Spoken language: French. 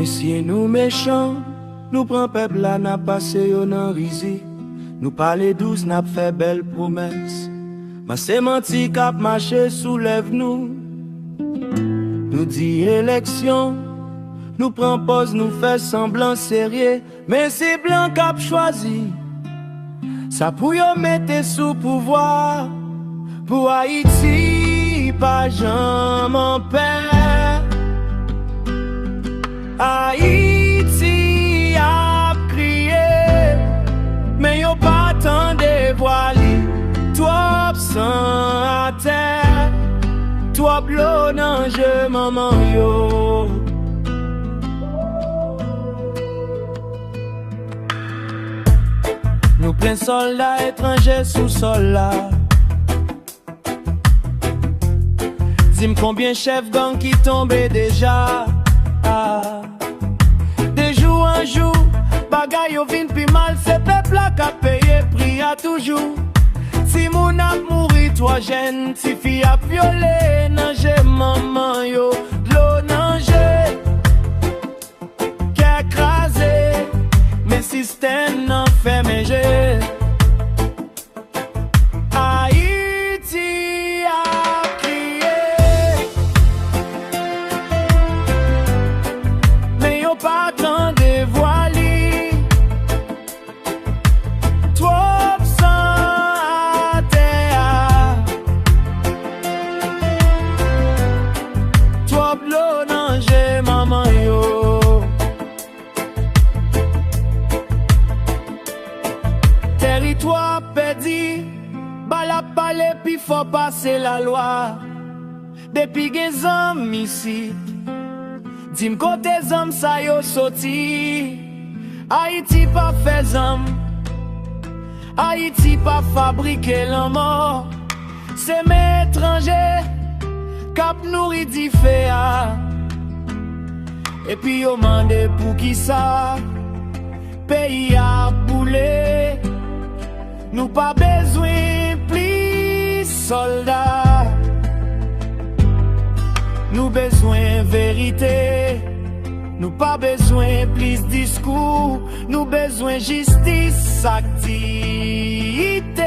Mais si nous méchants, nous prenons peuple là, n'a passé yo nan rizi. Nous parler douce, n'a fait belle promesse. Ma sémanti cap marché soulève nous. Nous dit élection, nous prenons pause, nous fait semblant sérieux. Mais c'est blanc cap choisi. Ça pour yo mettre sous pouvoir. Pour Haïti, pas jamais en paix. Haïti a crié, mais yo pas tant dévoilé. Toi sang à terre, toi bleu dans jeu maman yo. Nous plein soldats étrangers sous soldat. Dis-moi combien chef gang qui tombé déjà. De jour en jour, bagay yo vin pi mal, c'est peuple la ka paye prix à toujours. Si moun a mouri, toi jeune, si fille a violé, nage maman yo, l'eau nage, qui écrasé, mais système n'en fait méger. Haïti a crié, mais yo pas tant dévoilé. Toi sang à terre, toi bleu nage maman yo. Territoire perdu, bala palais puis faut passer la loi. Depuis que zam ici, dis-moi côté zam ça yo sorti. Haïti pas fait zam, Haïti pas fabriqué la mort. C'est mes étrangers cap nourri di féa. Et puis yo mande pour qui ça, pays a boulé. Nous pas besoin plus soldats. Nous besoin vérité. Nous pas besoin plus discours. Nous besoin justice, activité.